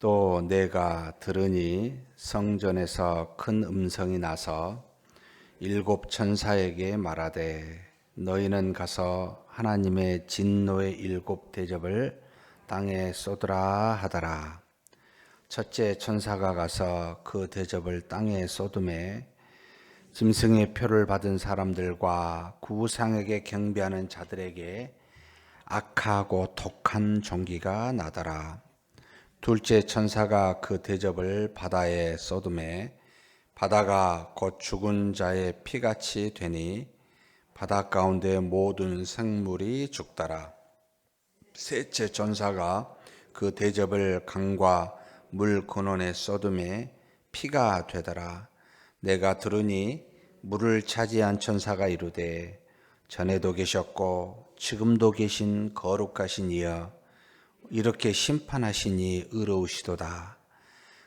또 내가 들으니 성전에서 큰 음성이 나서 일곱 천사에게 말하되 너희는 가서 하나님의 진노의 일곱 대접을 땅에 쏟으라 하더라. 첫째 천사가 가서 그 대접을 땅에 쏟음에 짐승의 표를 받은 사람들과 그 우상에게 경배하는 자들에게 악하고 독한 종기가 나더라. 둘째 천사가 그 대접을 바다에 쏟음에 바다가 곧 죽은 자의 피같이 되니 바다 가운데 모든 생물이 죽더라. 셋째 천사가 그 대접을 강과 물 근원에 쏟음에 피가 되더라. 내가 들으니 물을 차지한 천사가 이르되 전에도 계셨고 지금도 계신 거룩하신 이여 이렇게 심판하시니 의로우시도다.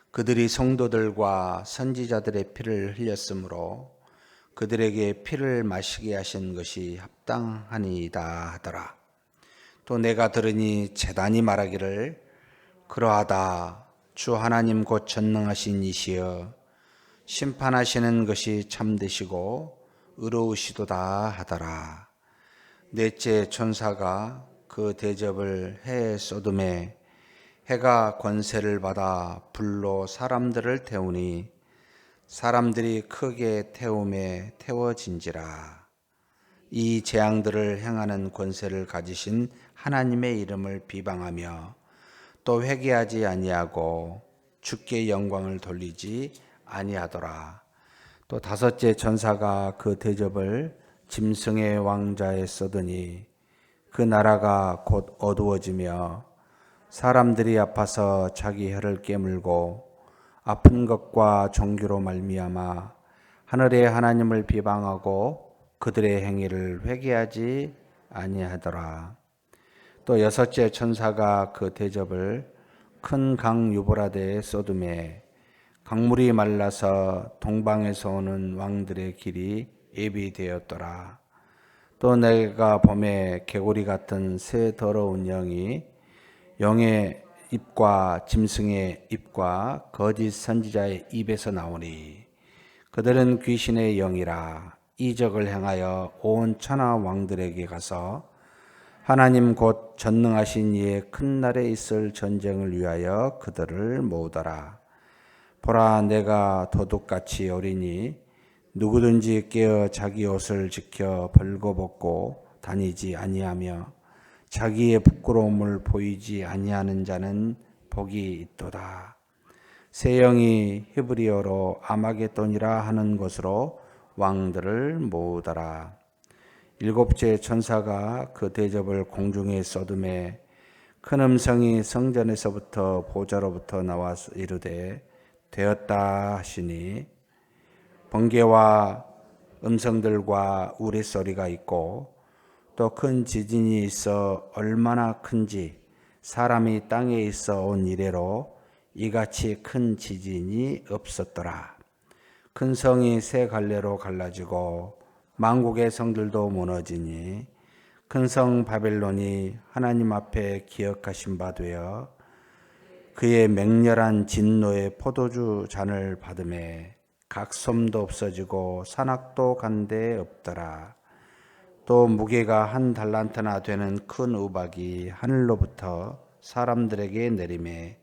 그들이 성도들과 선지자들의 피를 흘렸으므로 그들에게 피를 마시게 하신 것이 합당하니이다 하더라. 또 내가 들으니 제단이 말하기를 그러하다. 주 하나님 곧 전능하신 이시여 심판하시는 것이 참되시고 의로우시도다 하더라. 넷째 천사가 그 대접을 해에 쏟음에 해가 권세를 받아 불로 사람들을 태우니 사람들이 크게 태움에 태워진지라. 이 재앙들을 행하는 권세를 가지신 하나님의 이름을 비방하며 또 회개하지 아니하고 주께 영광을 돌리지 아니하더라. 또 다섯째 천사가 그 대접을 짐승의 왕자에 쏟으니 그 나라가 곧 어두워지며 사람들이 아파서 자기 혀를 깨물고 아픈 것과 종교로 말미암아 하늘의 하나님을 비방하고 그들의 행위를 회개하지 아니하더라. 또 여섯째 천사가 그 대접을 큰 강 유브라데에 쏟음에 강물이 말라서 동방에서 오는 왕들의 길이 예비되었더라. 또 내가 봄에 개구리 같은 새 더러운 영의 입과 짐승의 입과 거짓 선지자의 입에서 나오니 그들은 귀신의 영이라 이적을 행하여 온 천하 왕들에게 가서 하나님 곧 전능하신 이의 큰 날에 있을 전쟁을 위하여 그들을 모으더라. 보라 내가 도둑같이 어리니 누구든지 깨어 자기 옷을 지켜 벌거벗고 다니지 아니하며 자기의 부끄러움을 보이지 아니하는 자는 복이 있도다. 새 영이 히브리어로 아마겟돈이라 하는 것으로 왕들을 모으더라. 일곱째 천사가 그 대접을 공중에 쏟음에 큰 음성이 성전에서부터 보좌로부터 나와서 이르되 되었다 하시니 번개와 음성들과 우레소리가 있고 또 큰 지진이 있어 얼마나 큰지 사람이 땅에 있어 온 이래로 이같이 큰 지진이 없었더라. 큰 성이 세 갈래로 갈라지고 만국의 성들도 무너지니 큰 성 바벨론이 하나님 앞에 기억하신 바 되어 그의 맹렬한 진노의 포도주 잔을 받음에 각 섬도 없어지고 산악도 간데 없더라. 또 무게가 한 달란트나 되는 큰 우박이 하늘로부터 사람들에게 내림에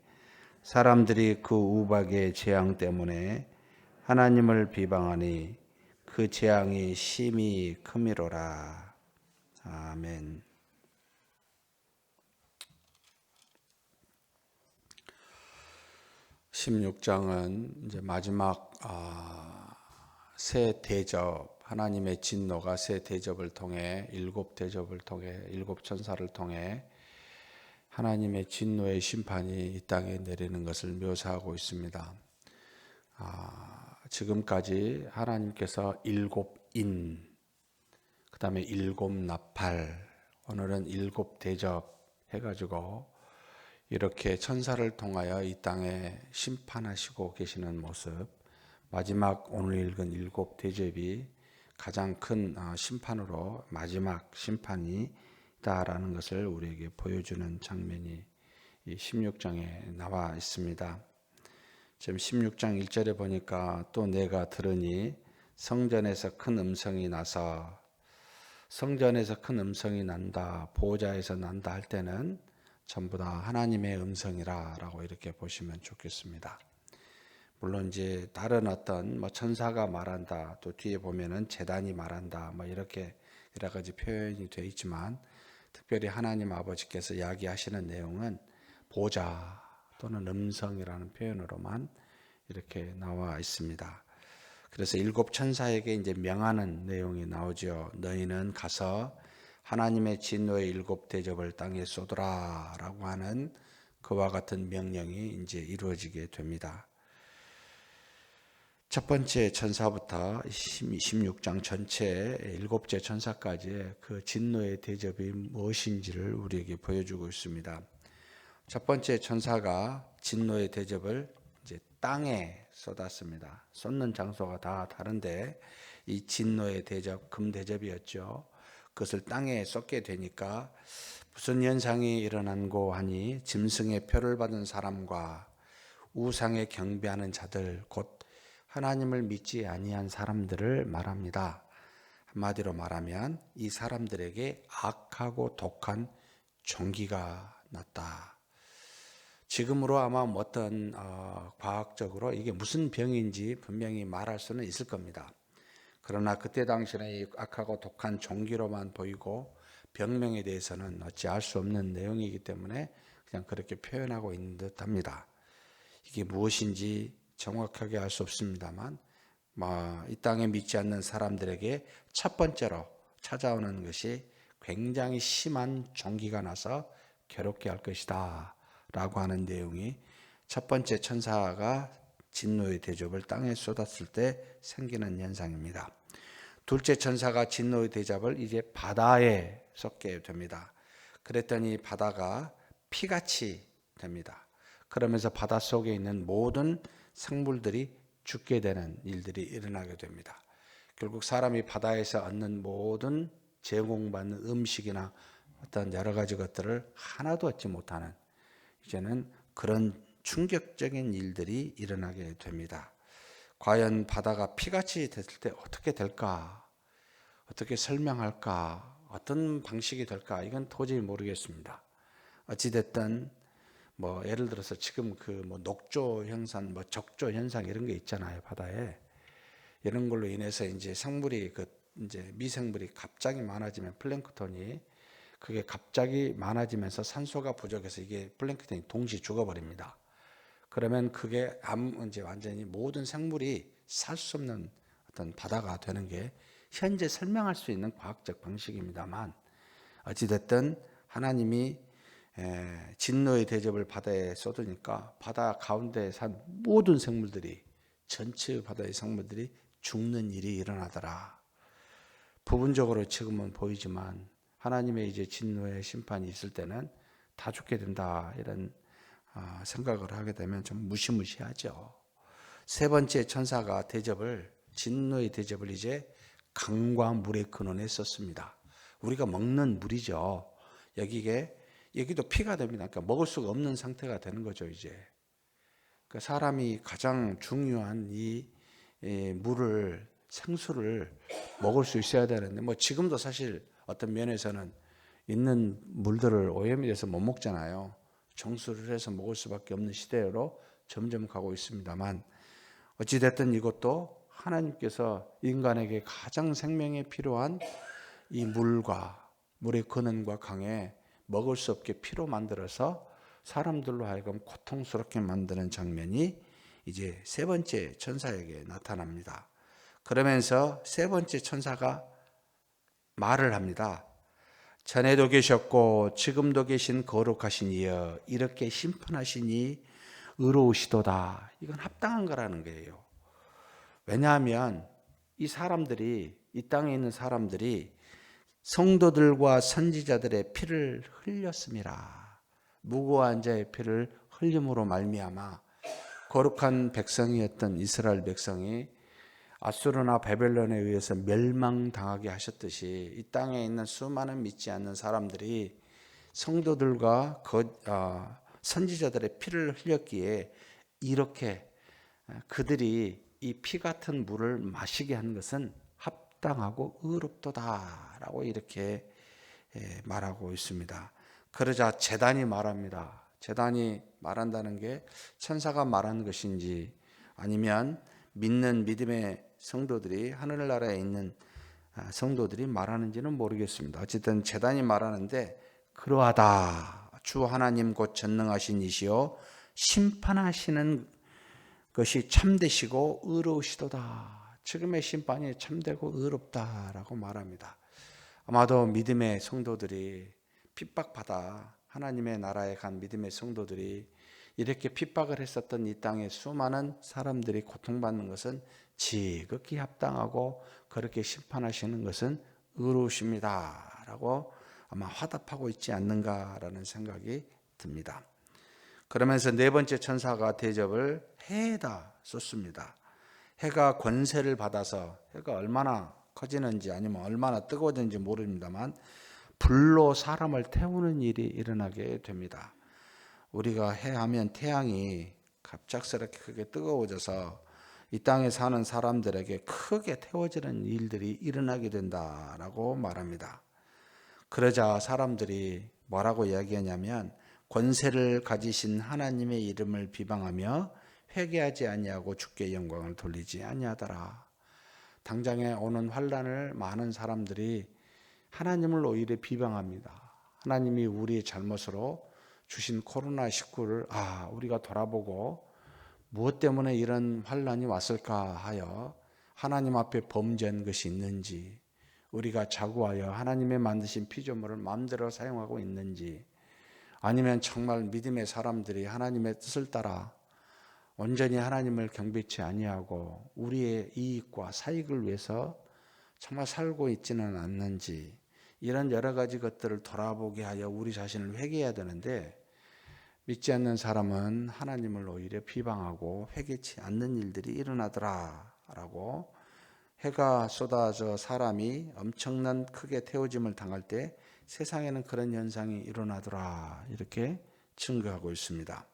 사람들이 그 우박의 재앙 때문에 하나님을 비방하니 그 재앙이 심히 크미로라. 아멘. 16장은 이제 마지막 새 대접, 하나님의 진노가 새 대접을 통해 일곱 대접을 통해 일곱 천사를 통해 하나님의 진노의 심판이 이 땅에 내리는 것을 묘사하고 있습니다. 지금까지 하나님께서 일곱 인, 그 다음에 일곱 나팔, 오늘은 일곱 대접 해가지고 이렇게 천사를 통하여 이 땅에 심판하시고 계시는 모습, 마지막 오늘 읽은 일곱 대접이 가장 큰 심판으로 마지막 심판이다라는 것을 우리에게 보여주는 장면이 이 16장에 나와 있습니다. 지금 16장 1절에 보니까 또 내가 들으니 성전에서 큰 음성이 나서, 성전에서 큰 음성이 난다, 보호자에서 난다 할 때는 전부 다 하나님의 음성이라 라고 이렇게 보시면 좋겠습니다. 물론 이제 다른 어떤 뭐 천사가 말한다, 또 뒤에 보면은 제단이 말한다, 뭐 이렇게 여러 가지 표현이 되어 있지만, 특별히 하나님 아버지께서 이야기하시는 내용은 보좌 또는 음성이라는 표현으로만 이렇게 나와 있습니다. 그래서 일곱 천사에게 이제 명하는 내용이 나오죠. 너희는 가서 하나님의 진노의 일곱 대접을 땅에 쏟으라라고 하는 그와 같은 명령이 이제 이루어지게 됩니다. 첫 번째 천사부터 16장 전체 일곱째 천사까지의 그 진노의 대접이 무엇인지를 우리에게 보여주고 있습니다. 첫 번째 천사가 진노의 대접을 이제 땅에 쏟았습니다. 쏟는 장소가 다 다른데 이 진노의 대접, 금대접이었죠. 그것을 땅에 쏟게 되니까 무슨 현상이 일어난고 하니 짐승의 표를 받은 사람과 우상에 경배하는 자들, 곧 하나님을 믿지 아니한 사람들을 말합니다. 한마디로 말하면 이 사람들에게 악하고 독한 종기가 났다. 지금으로 아마 어떤 과학적으로 이게 무슨 병인지 분명히 말할 수는 있을 겁니다. 그러나 그때 당시에는 이 악하고 독한 종기로만 보이고 병명에 대해서는 어찌 알 수 없는 내용이기 때문에 그냥 그렇게 표현하고 있는 듯합니다. 이게 무엇인지 정확하게 알 수 없습니다만, 이 땅에 믿지 않는 사람들에게 첫 번째로 찾아오는 것이 굉장히 심한 종기가 나서 괴롭게 할 것이다 라고 하는 내용이 첫 번째 천사가 진노의 대접을 땅에 쏟았을 때 생기는 현상입니다. 둘째 천사가 진노의 대접을 이제 바다에 쏟게 됩니다. 그랬더니 바다가 피같이 됩니다. 그러면서 바다 속에 있는 모든 생물들이 죽게 되는 일들이 일어나게 됩니다. 결국 사람이 바다에서 얻는 모든 제공받는 음식이나 어떤 여러 가지 것들을 하나도 얻지 못하는, 이제는 그런 충격적인 일들이 일어나게 됩니다. 과연 바다가 피같이 됐을 때 어떻게 될까? 어떻게 설명할까? 어떤 방식이 될까? 이건 도저히 모르겠습니다. 어찌됐든 예를 들어서 지금 녹조 현상, 적조 현상 이런 게 있잖아요, 바다에. 이런 걸로 인해서 이제 생물이 이제 미생물이 갑자기 많아지면 플랭크톤이 그게 갑자기 많아지면서 산소가 부족해서 이게 플랭크톤이 동시에 죽어버립니다. 그러면 그게 이제 완전히 모든 생물이 살 수 없는 어떤 바다가 되는 게 현재 설명할 수 있는 과학적 방식입니다만, 어찌됐든 하나님이 진노의 대접을 바다에 쏟으니까 바다 가운데 산 모든 생물들이, 전체 바다의 생물들이 죽는 일이 일어나더라. 부분적으로 지금은 보이지만 하나님의 이제 진노의 심판이 있을 때는 다 죽게 된다, 이런 생각을 하게 되면 좀 무시무시하죠. 세 번째 천사가 진노의 대접을 이제 강과 물의 근원에 썼습니다. 우리가 먹는 물이죠. 여기도 피가 됩니다. 그러니까 먹을 수가 없는 상태가 되는 거죠, 이제. 그러니까 사람이 가장 중요한 이 물을, 생수를 먹을 수 있어야 되는데, 지금도 사실 어떤 면에서는 있는 물들을 오염이 돼서 못 먹잖아요. 정수를 해서 먹을 수밖에 없는 시대로 점점 가고 있습니다만, 어찌됐든 이것도 하나님께서 인간에게 가장 생명에 필요한 이 물의 근원과 강에 먹을 수 없게 피로 만들어서 사람들로 하여금 고통스럽게 만드는 장면이 이제 세 번째 천사에게 나타납니다. 그러면서 세 번째 천사가 말을 합니다. 전에도 계셨고 지금도 계신 거룩하신 이여, 이렇게 심판하시니 의로우시도다. 이건 합당한 거라는 거예요. 왜냐하면 이 땅에 있는 사람들이 성도들과 선지자들의 피를 흘렸습니다. 무고한 자의 피를 흘림으로 말미암아 거룩한 백성이었던 이스라엘 백성이 아수르나 바벨론에 의해서 멸망당하게 하셨듯이 이 땅에 있는 수많은 믿지 않는 사람들이 성도들과 선지자들의 피를 흘렸기에 이렇게 그들이 이 피 같은 물을 마시게 한 것은 합당하고 의롭도다라고 이렇게 말하고 있습니다. 그러자 제단이 말합니다. 제단이 말한다는 게 천사가 말한 것인지 아니면 믿는 믿음의 성도들이 하늘나라에 있는 성도들이 말하는지는 모르겠습니다. 어쨌든 제단이 말하는데 그러하다. 주 하나님 곧 전능하신 이시요 심판하시는 것이 참되시고 의로우시도다. 지금의 심판이 참되고 의롭다라고 말합니다. 아마도 믿음의 성도들이 핍박받아 하나님의 나라에 간 믿음의 성도들이 이렇게 핍박을 했었던 이 땅에 수많은 사람들이 고통받는 것은 지극히 합당하고 그렇게 심판하시는 것은 의로우십니다 라고 아마 화답하고 있지 않는가라는 생각이 듭니다. 그러면서 네 번째 천사가 대접을 해에다 쏟습니다. 해가 권세를 받아서 해가 얼마나 커지는지 아니면 얼마나 뜨거워지는지 모릅니다만 불로 사람을 태우는 일이 일어나게 됩니다. 우리가 해하면 태양이 갑작스럽게 크게 뜨거워져서 이 땅에 사는 사람들에게 크게 태워지는 일들이 일어나게 된다라고 말합니다. 그러자 사람들이 뭐라고 이야기하냐면 권세를 가지신 하나님의 이름을 비방하며 회개하지 아니하고 주께 영광을 돌리지 아니하더라. 당장에 오는 환난을 많은 사람들이 하나님을 오히려 비방합니다. 하나님이 우리의 잘못으로 주신 코로나19를 우리가 돌아보고 무엇 때문에 이런 환난이 왔을까 하여 하나님 앞에 범죄한 것이 있는지, 우리가 자고하여 하나님의 만드신 피조물을 마음대로 사용하고 있는지, 아니면 정말 믿음의 사람들이 하나님의 뜻을 따라 온전히 하나님을 경배치 아니하고 우리의 이익과 사익을 위해서 정말 살고 있지는 않는지, 이런 여러 가지 것들을 돌아보게 하여 우리 자신을 회개해야 되는데 믿지 않는 사람은 하나님을 오히려 비방하고 회개치 않는 일들이 일어나더라라고, 해가 쏟아져 사람이 엄청난 크게 태워짐을 당할 때 세상에는 그런 현상이 일어나더라 이렇게 증거하고 있습니다.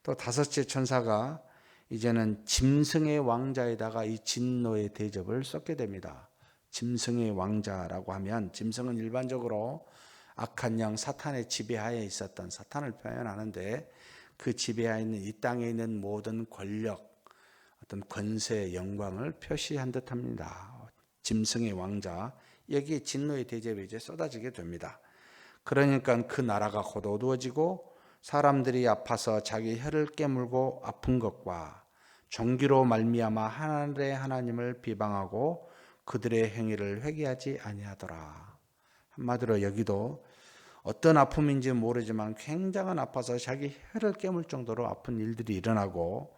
또 다섯째 천사가 이제는 짐승의 왕자에다가 이 진노의 대접을 쏟게 됩니다. 짐승의 왕자라고 하면 짐승은 일반적으로 악한 영 사탄의 지배하에 있었던 사탄을 표현하는데 그 지배하에 있는 이 땅에 있는 모든 권력, 어떤 권세, 영광을 표시한 듯합니다. 짐승의 왕자, 여기에 진노의 대접이 이제 쏟아지게 됩니다. 그러니까 그 나라가 곧 어두워지고 사람들이 아파서 자기 혀를 깨물고 아픈 것과 종기로 말미암아 하늘의 하나님을 비방하고 그들의 행위를 회개하지 아니하더라. 한마디로 여기도 어떤 아픔인지 모르지만 굉장한 아파서 자기 혀를 깨물 정도로 아픈 일들이 일어나고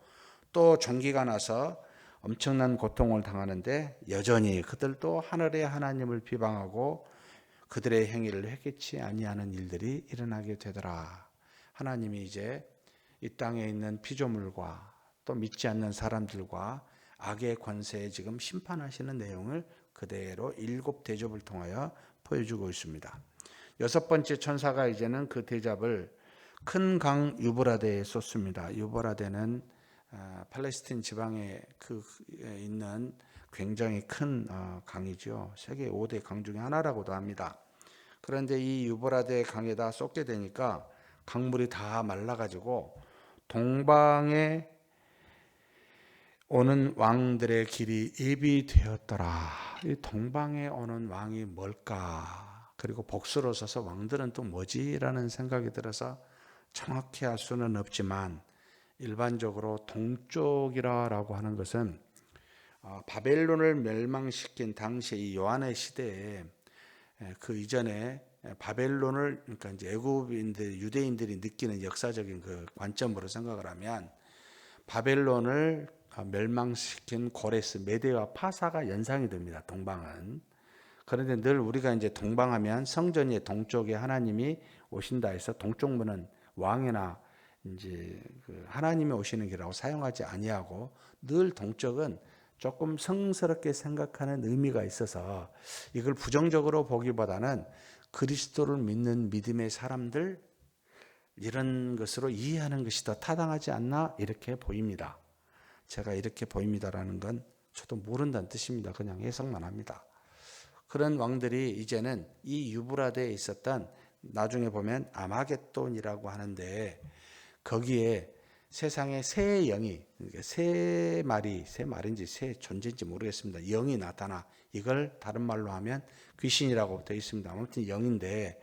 또 종기가 나서 엄청난 고통을 당하는데 여전히 그들도 하늘의 하나님을 비방하고 그들의 행위를 회개치 아니하는 일들이 일어나게 되더라. 하나님이 이제 이 땅에 있는 피조물과 또 믿지 않는 사람들과 악의 권세에 지금 심판하시는 내용을 그대로 7 대접을 통하여 보여주고 있습니다. 6번째 천사가 이제는 그 대접을 큰 강 유브라데에 쏟습니다. 유브라데는 팔레스틴 지방에 있는 굉장히 큰 강이죠. 세계 5대 강 중에 하나라고도 합니다. 그런데 이 유브라데 강에다 쏟게 되니까 강물이 다 말라가지고 동방에 오는 왕들의 길이 예비되었더라. 이 동방에 오는 왕이 뭘까? 그리고 복수로 서서 왕들은 또 뭐지라는 생각이 들어서 정확히 알 수는 없지만 일반적으로 동쪽이라고 하는 것은 바벨론을 멸망시킨 당시 이 요한의 시대에 그 이전에 바벨론을, 그러니까 이제 애굽인들 유대인들이 느끼는 역사적인 그 관점으로 생각을 하면 바벨론을 멸망시킨 고레스 메대와 파사가 연상이 됩니다. 동방은. 그런데 늘 우리가 이제 동방하면 성전의 동쪽에 하나님이 오신다 해서 동쪽 문은 왕이나 이제 그 하나님이 오시는 길이라고 사용하지 아니하고 늘 동쪽은 조금 성스럽게 생각하는 의미가 있어서 이걸 부정적으로 보기보다는 그리스도를 믿는 믿음의 사람들, 이런 것으로 이해하는 것이 더 타당하지 않나 이렇게 보입니다. 제가 이렇게 보입니다라는 건 저도 모른다는 뜻입니다. 그냥 해석만 합니다. 그런 왕들이 이제는 이 유브라데에 있었던, 나중에 보면 아마겟돈이라고 하는데, 거기에 세상에 새 영이, 새 말인지 새 존재인지 모르겠습니다. 영이 나타나, 이걸 다른 말로 하면 귀신이라고 되어 있습니다. 아무튼 영인데,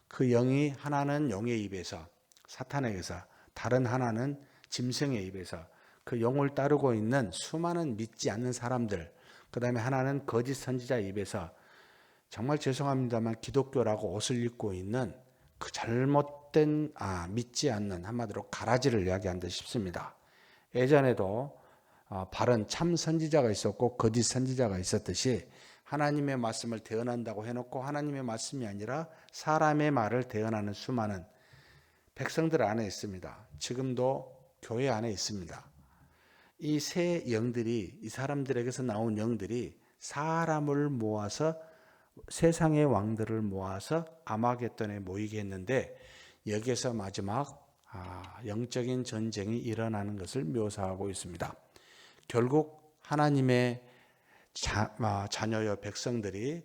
그 영이 하나는 용의 입에서, 사탄에게서, 다른 하나는 짐승의 입에서 그 영을 따르고 있는 수많은 믿지 않는 사람들, 그 다음에 하나는 거짓 선지자 입에서 정말 죄송합니다만 기독교라고 옷을 입고 있는 그 잘못된, 믿지 않는, 한마디로 가라지를 이야기한 듯 싶습니다. 예전에도 바른 참 선지자가 있었고 거짓 선지자가 있었듯이 하나님의 말씀을 대언한다고 해놓고 하나님의 말씀이 아니라 사람의 말을 대언하는 수많은 백성들 안에 있습니다. 지금도 교회 안에 있습니다. 이 새 영들이, 이 사람들에게서 나온 영들이 사람을 모아서, 세상의 왕들을 모아서 아마겟돈에 모이게 했는데, 여기에서 마지막 영적인 전쟁이 일어나는 것을 묘사하고 있습니다. 결국 하나님의 자녀여 백성들이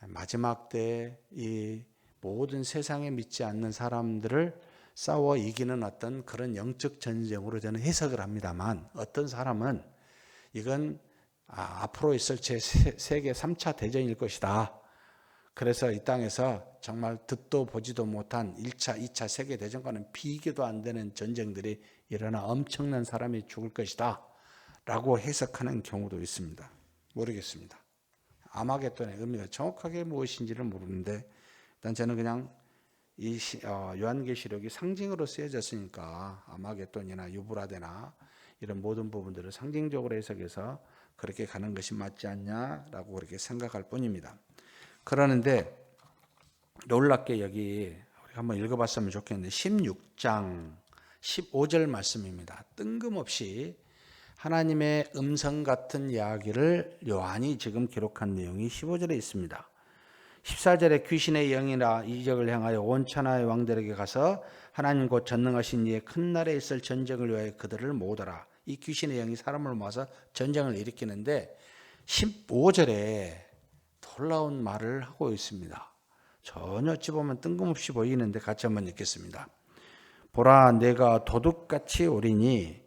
마지막 때 이 모든 세상에 믿지 않는 사람들을 싸워 이기는 어떤 그런 영적 전쟁으로 저는 해석을 합니다만, 어떤 사람은 이건 앞으로 있을 제 세계 3차 대전일 것이다. 그래서 이 땅에서 정말 듣도 보지도 못한 1차, 2차 세계대전과는 비교도 안 되는 전쟁들이 일어나 엄청난 사람이 죽을 것이다 라고 해석하는 경우도 있습니다. 모르겠습니다. 아마겟돈의 의미가 정확하게 무엇인지는 모르는데, 일단 저는 그냥 이 요한계시록이 상징으로 쓰여졌으니까 아마겟돈이나 유브라데나 이런 모든 부분들을 상징적으로 해석해서 그렇게 가는 것이 맞지 않냐라고 그렇게 생각할 뿐입니다. 그러는데 놀랍게 여기 우리가 한번 읽어봤으면 좋겠는데 16장 15절 말씀입니다. 뜬금없이 하나님의 음성 같은 이야기를 요한이 지금 기록한 내용이 15절에 있습니다. 14절에 귀신의 영이나 이적을 향하여 온 천하의 왕들에게 가서 하나님 곧 전능하신 이의 큰 날에 있을 전쟁을 위하여 그들을 모으더라. 이 귀신의 영이 사람을 모아서 전쟁을 일으키는데 15절에 놀라운 말을 하고 있습니다. 전혀 어찌 보면 뜬금없이 보이는데 같이 한번 읽겠습니다. 보라, 내가 도둑같이 오리니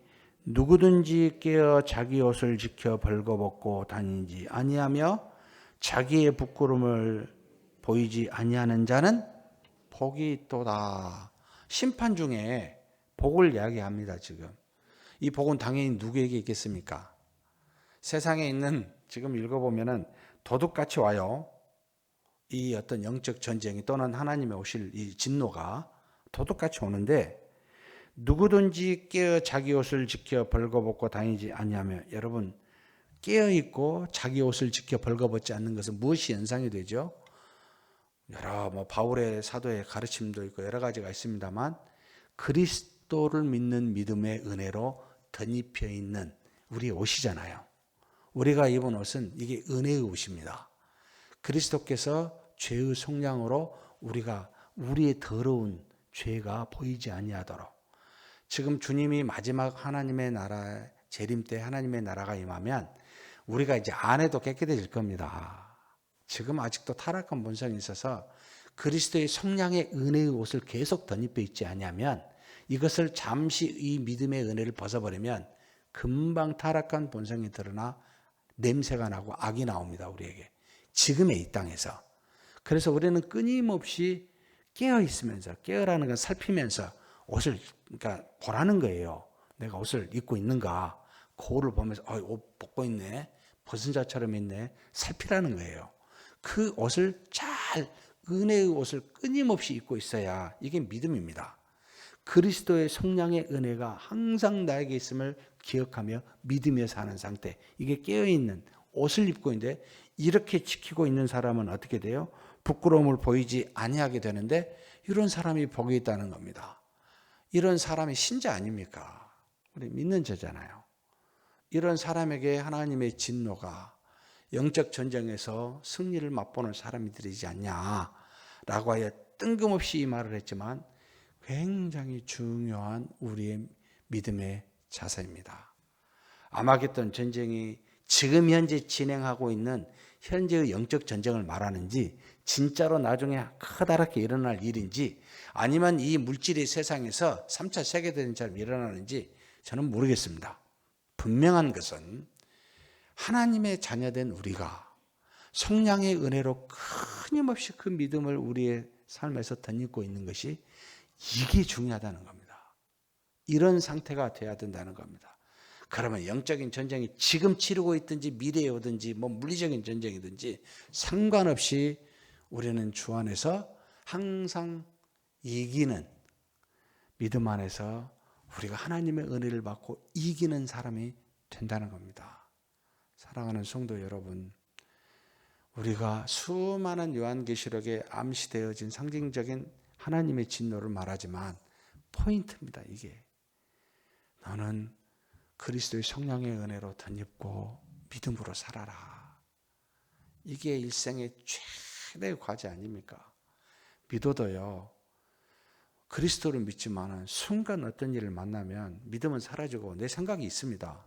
누구든지 깨어 자기 옷을 지켜 벌거벗고 다니지 아니하며 자기의 부끄러움을 보이지 아니하는 자는 복이 있도다. 심판 중에 복을 이야기합니다. 지금 이 복은 당연히 누구에게 있겠습니까? 세상에 있는, 지금 읽어보면은 도둑같이 와요. 이 어떤 영적 전쟁이 또는 하나님의 오실 이 진노가 도둑같이 오는데, 누구든지 깨어 자기 옷을 지켜 벌거벗고 다니지 아니하며, 여러분 깨어있고 자기 옷을 지켜 벌거벗지 않는 것은 무엇이 연상이 되죠? 여러 바울의 사도의 가르침도 있고 여러 가지가 있습니다만, 그리스도를 믿는 믿음의 은혜로 덧입혀 있는 우리의 옷이잖아요. 우리가 입은 옷은 이게 은혜의 옷입니다. 그리스도께서 죄의 속량으로 우리의 더러운 죄가 보이지 아니하도록, 지금 주님이 마지막 하나님의 나라 재림 때 하나님의 나라가 임하면 우리가 이제 안에도 깨끗해질 겁니다. 지금 아직도 타락한 본성이 있어서 그리스도의 속량의 은혜의 옷을 계속 덧입혀 있지 않냐면, 이것을 잠시 이 믿음의 은혜를 벗어버리면 금방 타락한 본성이 드러나 냄새가 나고 악이 나옵니다. 우리에게 지금의 이 땅에서. 그래서 우리는 끊임없이 깨어 있으면서, 깨어라는 건 살피면서 옷을 그러니까 보라는 거예요. 내가 옷을 입고 있는가, 거울을 보면서 옷 벗고 있네, 벗은 자처럼 있네, 살피라는 거예요. 그 옷을 은혜의 옷을 끊임없이 입고 있어야 이게 믿음입니다. 그리스도의 속량의 은혜가 항상 나에게 있음을 기억하며 믿으며 사는 상태, 이게 깨어있는 옷을 입고 있는데, 이렇게 지키고 있는 사람은 어떻게 돼요? 부끄러움을 보이지 아니하게 되는데, 이런 사람이 복이 있다는 겁니다. 이런 사람이 신자 아닙니까? 우리 믿는 자잖아요. 이런 사람에게 하나님의 진노가 영적 전쟁에서 승리를 맛보는 사람이 되지 않냐라고 하여 뜬금없이 이 말을 했지만, 굉장히 중요한 우리의 믿음의 자세입니다. 아마겟돈 전쟁이 지금 현재 진행하고 있는 현재의 영적 전쟁을 말하는지, 진짜로 나중에 커다랗게 일어날 일인지, 아니면 이 물질의 세상에서 3차 세계대전처럼 일어나는지 저는 모르겠습니다. 분명한 것은 하나님의 자녀된 우리가 성령의 은혜로 끊임없이 그 믿음을 우리의 삶에서 덧입고 있는 것이, 이게 중요하다는 겁니다. 이런 상태가 돼야 된다는 겁니다. 그러면 영적인 전쟁이 지금 치르고 있든지 미래에 오든지 물리적인 전쟁이든지 상관없이 우리는 주 안에서 항상 이기는, 믿음 안에서 우리가 하나님의 은혜를 받고 이기는 사람이 된다는 겁니다. 사랑하는 성도 여러분, 우리가 수많은 요한계시록에 암시되어진 상징적인 하나님의 진노를 말하지만 포인트입니다. 이게 너는 그리스도의 성령의 은혜로 덧입고 믿음으로 살아라. 이게 일생의 최대의 과제 아닙니까? 믿어도요, 그리스도를 믿지만 순간 어떤 일을 만나면 믿음은 사라지고 내 생각이 있습니다.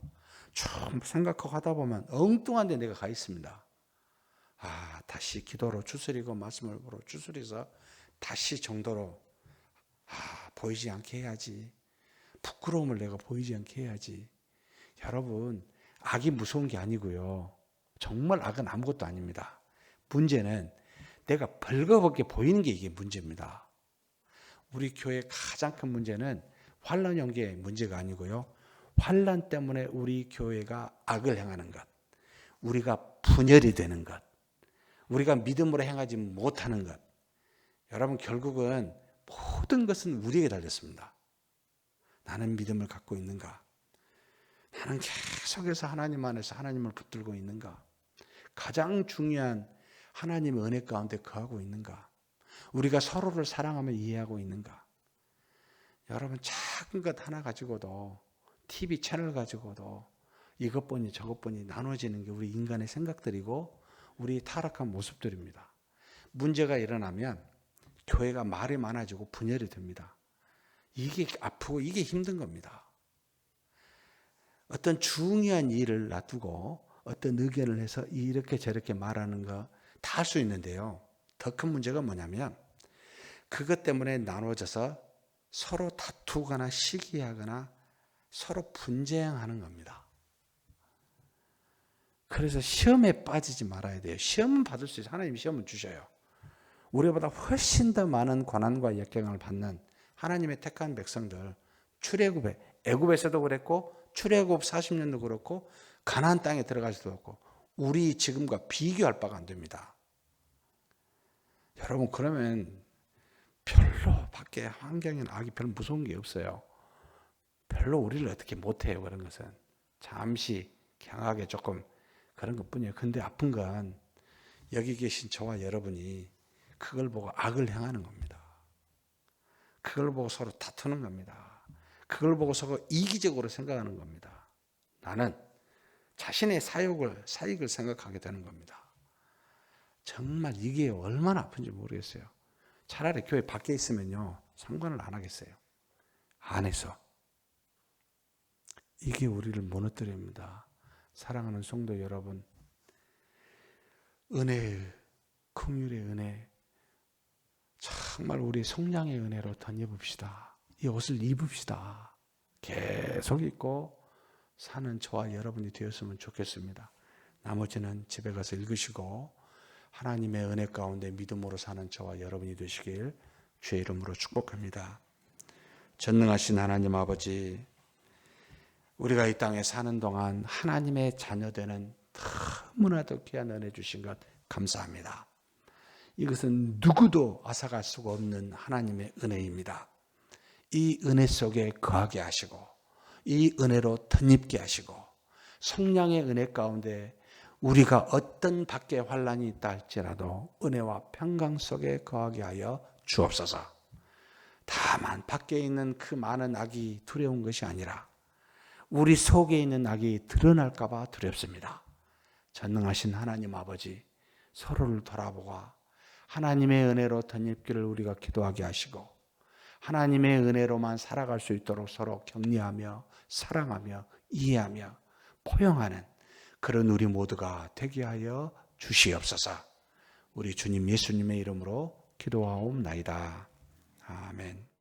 좀 생각하고 하다 보면 엉뚱한 데 내가 가 있습니다. 다시 기도로 추스리고 말씀을 보러 추스려서 다시 정도로 보이지 않게 해야지. 부끄러움을 내가 보이지 않게 해야지. 여러분, 악이 무서운 게 아니고요. 정말 악은 아무것도 아닙니다. 문제는 내가 벌거벗게 보이는 게 이게 문제입니다. 우리 교회의 가장 큰 문제는 환난 연계의 문제가 아니고요. 환난 때문에 우리 교회가 악을 행하는 것, 우리가 분열이 되는 것, 우리가 믿음으로 행하지 못하는 것. 여러분, 결국은 모든 것은 우리에게 달렸습니다. 나는 믿음을 갖고 있는가? 나는 계속해서 하나님 안에서 하나님을 붙들고 있는가? 가장 중요한 하나님의 은혜 가운데 거하고 있는가? 우리가 서로를 사랑하며 이해하고 있는가? 여러분, 작은 것 하나 가지고도, TV 채널 가지고도 이것뿐이 저것뿐이 나눠지는 게 우리 인간의 생각들이고 우리 타락한 모습들입니다. 문제가 일어나면 교회가 말이 많아지고 분열이 됩니다. 이게 아프고 이게 힘든 겁니다. 어떤 중요한 일을 놔두고 어떤 의견을 해서 이렇게 저렇게 말하는 거 다 할 수 있는데요. 더 큰 문제가 뭐냐면 그것 때문에 나눠져서 서로 다투거나 시기하거나 서로 분쟁하는 겁니다. 그래서 시험에 빠지지 말아야 돼요. 시험은 받을 수 있어요. 하나님이 시험을 주셔요. 우리보다 훨씬 더 많은 고난과 역경을 받는 하나님의 택한 백성들, 출애굽에, 애굽에서도 그랬고 출애굽 40년도 그렇고 가나안 땅에 들어갈 수도 없고 우리 지금과 비교할 바가 안 됩니다. 여러분, 그러면 별로 밖에 환경에는 악이 별로 무서운 게 없어요. 별로 우리를 어떻게 못해요. 그런 것은 잠시 강하게 조금 그런 것뿐이에요. 근데 아픈 건 여기 계신 저와 여러분이 그걸 보고 악을 행하는 겁니다. 그걸 보고 서로 다투는 겁니다. 그걸 보고 서로 이기적으로 생각하는 겁니다. 나는 자신의 사익을 생각하게 되는 겁니다. 정말 이게 얼마나 아픈지 모르겠어요. 차라리 교회 밖에 있으면요, 상관을 안 하겠어요. 안에서. 이게 우리를 무너뜨립니다. 사랑하는 성도 여러분, 은혜의, 긍휼의 은혜, 정말 우리 성령의 은혜로 덧입읍시다. 이 옷을 입읍시다. 계속 입고 사는 저와 여러분이 되었으면 좋겠습니다. 나머지는 집에 가서 읽으시고 하나님의 은혜 가운데 믿음으로 사는 저와 여러분이 되시길 주의 이름으로 축복합니다. 전능하신 하나님 아버지, 우리가 이 땅에 사는 동안 하나님의 자녀되는 너무나도 귀한 은혜 주신 것 감사합니다. 이것은 누구도 앗아갈 수가 없는 하나님의 은혜입니다. 이 은혜 속에 거하게 하시고 이 은혜로 덧입게 하시고 성령의 은혜 가운데 우리가 어떤 밖에 환난이 있다 할지라도 은혜와 평강 속에 거하게 하여 주옵소서. 다만 밖에 있는 그 많은 악이 두려운 것이 아니라 우리 속에 있는 악이 드러날까 봐 두렵습니다. 전능하신 하나님 아버지, 서로를 돌아보고 하나님의 은혜로 덧입기를 우리가 기도하게 하시고 하나님의 은혜로만 살아갈 수 있도록 서로 격려하며 사랑하며 이해하며 포용하는 그런 우리 모두가 되게 하여 주시옵소서. 우리 주님 예수님의 이름으로 기도하옵나이다. 아멘.